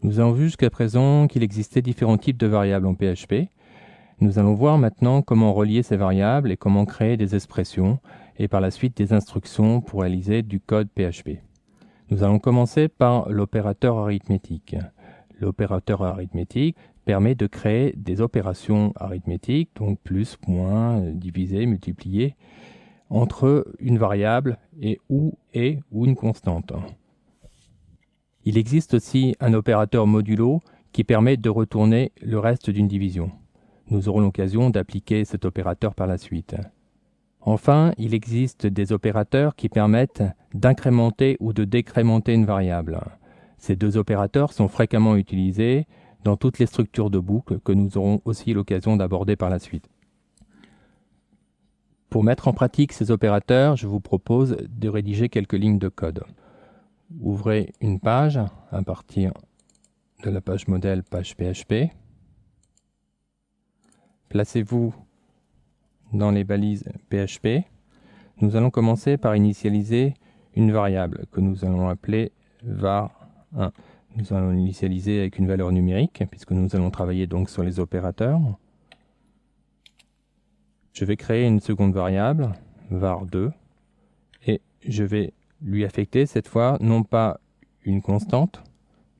Nous avons vu jusqu'à présent qu'il existait différents types de variables en PHP. Nous allons voir maintenant comment relier ces variables et comment créer des expressions et par la suite des instructions pour réaliser du code PHP. Nous allons commencer par l'opérateur arithmétique. L'opérateur arithmétique permet de créer des opérations arithmétiques, donc plus, moins, diviser, multiplier, entre une variable et ou une constante. Il existe aussi un opérateur modulo qui permet de retourner le reste d'une division. Nous aurons l'occasion d'appliquer cet opérateur par la suite. Enfin, il existe des opérateurs qui permettent d'incrémenter ou de décrémenter une variable. Ces deux opérateurs sont fréquemment utilisés dans toutes les structures de boucle que nous aurons aussi l'occasion d'aborder par la suite. Pour mettre en pratique ces opérateurs, je vous propose de rédiger quelques lignes de code. Ouvrez une page à partir de la page modèle, page PHP. Placez-vous dans les balises PHP. Nous allons commencer par initialiser une variable que nous allons appeler var1. Nous allons l'initialiser avec une valeur numérique puisque nous allons travailler donc sur les opérateurs. Je vais créer une seconde variable, var2, et je vais lui affecter cette fois non pas une constante,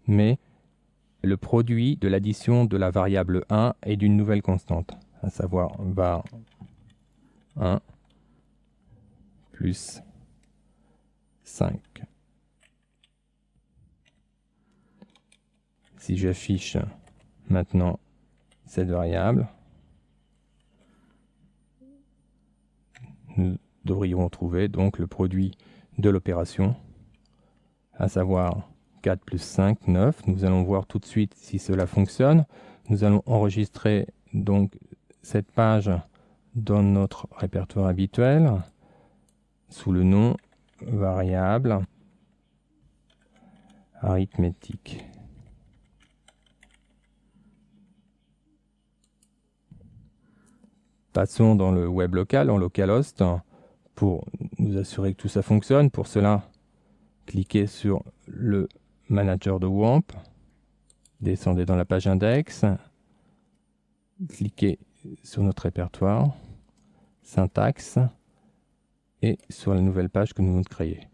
mais le produit de l'addition de la variable 1 et d'une nouvelle constante, à savoir var1 plus 5. Si j'affiche maintenant cette variable, nous devrions trouver donc le produit de l'opération, à savoir 4 plus 5, 9. Nous allons voir tout de suite si cela fonctionne. Nous allons enregistrer donc cette page dans notre répertoire habituel sous le nom variable arithmétique. Passons dans le web local, en localhost, pour nous assurer que tout ça fonctionne. Pour cela, cliquez sur le manager de WAMP, descendez dans la page index, cliquez sur notre répertoire, syntaxe, et sur la nouvelle page que nous venons de créer.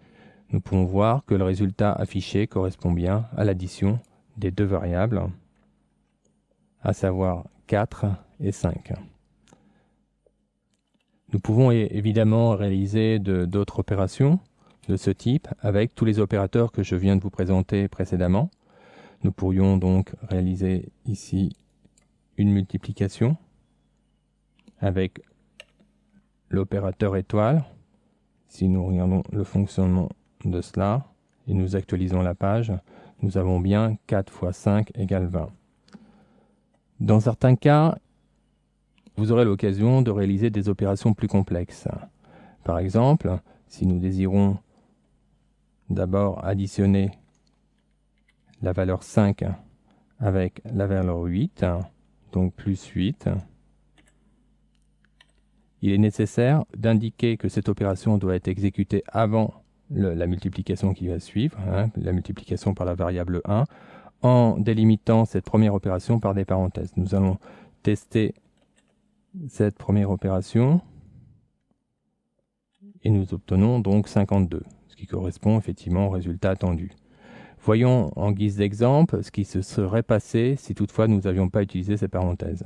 Nous pouvons voir que le résultat affiché correspond bien à l'addition des deux variables, à savoir 4 et 5. Nous pouvons évidemment réaliser d'autres opérations de ce type avec tous les opérateurs que je viens de vous présenter précédemment. Nous pourrions donc réaliser ici une multiplication avec l'opérateur étoile. Si nous regardons le fonctionnement de cela et nous actualisons la page, nous avons bien 4 fois 5 égale 20. Dans certains cas, vous aurez l'occasion de réaliser des opérations plus complexes. Par exemple, si nous désirons d'abord additionner la valeur 5 avec la valeur 8, donc plus 8, il est nécessaire d'indiquer que cette opération doit être exécutée avant la multiplication qui va suivre, la multiplication par la variable 1, en délimitant cette première opération par des parenthèses. Nous allons tester cette première opération et nous obtenons donc 52, ce qui correspond effectivement au résultat attendu. Voyons en guise d'exemple ce qui se serait passé si toutefois nous n'avions pas utilisé ces parenthèses.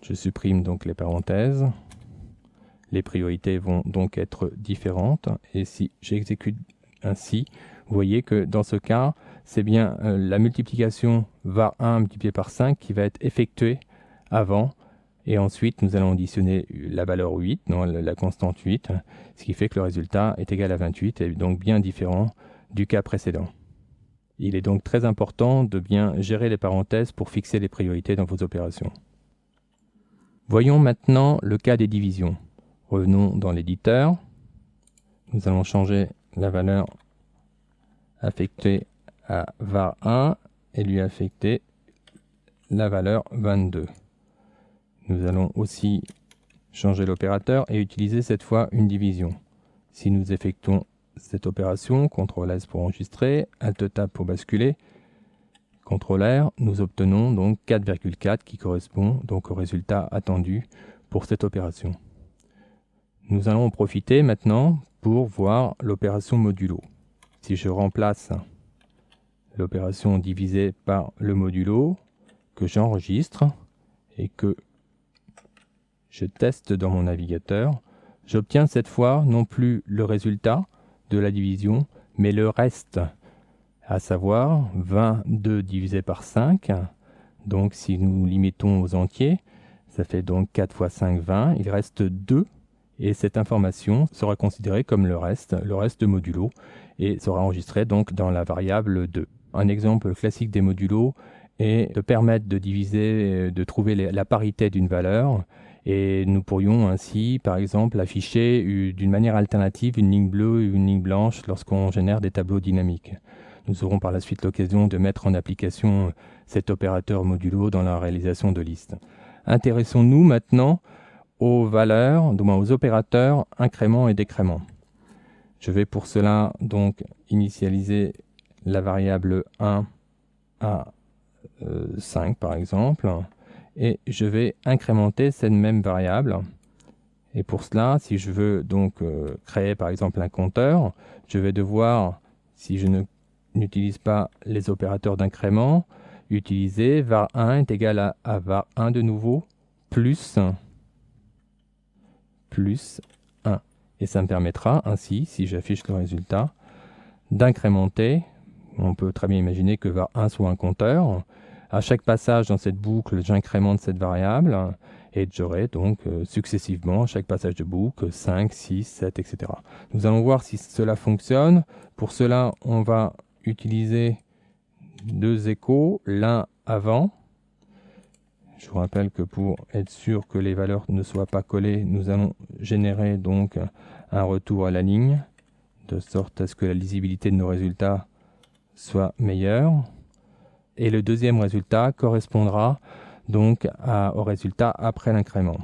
Je supprime donc les parenthèses. Les priorités vont donc être différentes et si j'exécute ainsi, vous voyez que dans ce cas, c'est bien la multiplication var1 multiplié par 5 qui va être effectuée avant, et ensuite nous allons additionner la valeur 8, non, la constante 8, ce qui fait que le résultat est égal à 28 et donc bien différent du cas précédent. Il est donc très important de bien gérer les parenthèses pour fixer les priorités dans vos opérations. Voyons maintenant le cas des divisions. Revenons dans l'éditeur. Nous allons changer la valeur affectée à var1 et lui affecter la valeur 22. Nous allons aussi changer l'opérateur et utiliser cette fois une division. Si nous effectuons cette opération, CTRL S pour enregistrer, Alt Tab pour basculer, CTRL R, nous obtenons donc 4,4 qui correspond donc au résultat attendu pour cette opération. Nous allons en profiter maintenant pour voir l'opération modulo. Si je remplace l'opération divisée par le modulo, que j'enregistre et que je teste dans mon navigateur, j'obtiens cette fois non plus le résultat de la division, mais le reste, à savoir 22 divisé par 5. Donc si nous limitons aux entiers, ça fait donc 4 fois 5, 20. Il reste 2 et cette information sera considérée comme le reste de modulo et sera enregistrée donc dans la variable 2. Un exemple classique des modulos est de permettre de diviser, de trouver la parité d'une valeur. Et nous pourrions ainsi, par exemple, afficher d'une manière alternative une ligne bleue ou une ligne blanche lorsqu'on génère des tableaux dynamiques. Nous aurons par la suite l'occasion de mettre en application cet opérateur modulo dans la réalisation de listes. Intéressons-nous maintenant aux valeurs, du moins aux opérateurs incrément et décrément. Je vais pour cela donc initialiser la variable 1 à 5 par exemple. Et je vais incrémenter cette même variable. Et pour cela, si je veux donc créer par exemple un compteur, je vais devoir, si je n'utilise pas les opérateurs d'incrément, utiliser var1 est égal à var1 de nouveau, plus 1. Et ça me permettra ainsi, si j'affiche le résultat, d'incrémenter. On peut très bien imaginer que var1 soit un compteur. À chaque passage dans cette boucle, j'incrémente cette variable et j'aurai donc successivement, à chaque passage de boucle, 5, 6, 7, etc. Nous allons voir si cela fonctionne. Pour cela, on va utiliser deux échos, l'un avant. Je vous rappelle que pour être sûr que les valeurs ne soient pas collées, nous allons générer donc un retour à la ligne, de sorte à ce que la lisibilité de nos résultats soit meilleure. Et le deuxième résultat correspondra donc au résultat après l'incrément.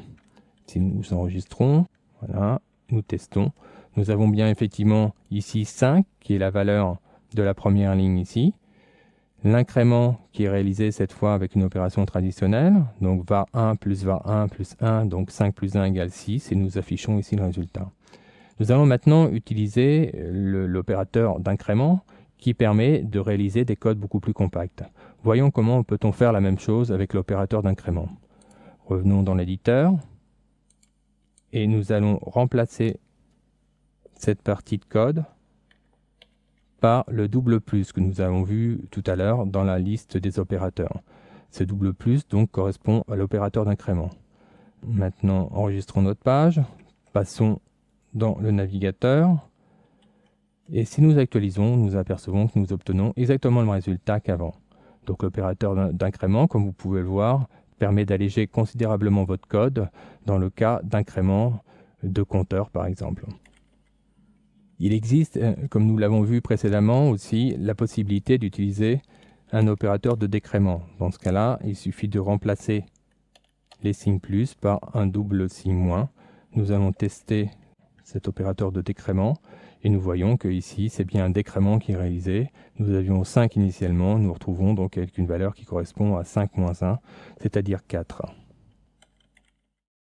Si nous enregistrons, voilà, nous testons. Nous avons bien effectivement ici 5, qui est la valeur de la première ligne ici. L'incrément qui est réalisé cette fois avec une opération traditionnelle, donc var1 plus var1 plus 1, donc 5 plus 1 égale 6, et nous affichons ici le résultat. Nous allons maintenant utiliser l'opérateur d'incrément qui permet de réaliser des codes beaucoup plus compacts. Voyons comment peut-on faire la même chose avec l'opérateur d'incrément. Revenons dans l'éditeur et nous allons remplacer cette partie de code par le double plus que nous avons vu tout à l'heure dans la liste des opérateurs. Ce double plus donc correspond à l'opérateur d'incrément. Maintenant, enregistrons notre page, passons dans le navigateur. Et si nous actualisons, nous apercevons que nous obtenons exactement le même résultat qu'avant. Donc l'opérateur d'incrément, comme vous pouvez le voir, permet d'alléger considérablement votre code dans le cas d'incrément de compteur par exemple. Il existe, comme nous l'avons vu précédemment aussi, la possibilité d'utiliser un opérateur de décrément. Dans ce cas-là, il suffit de remplacer les signes plus par un double signe moins. Nous allons tester cet opérateur de décrément. Et nous voyons que ici, c'est bien un décrément qui est réalisé. Nous avions 5 initialement, nous retrouvons donc avec une valeur qui correspond à 5 moins 1, c'est-à-dire 4.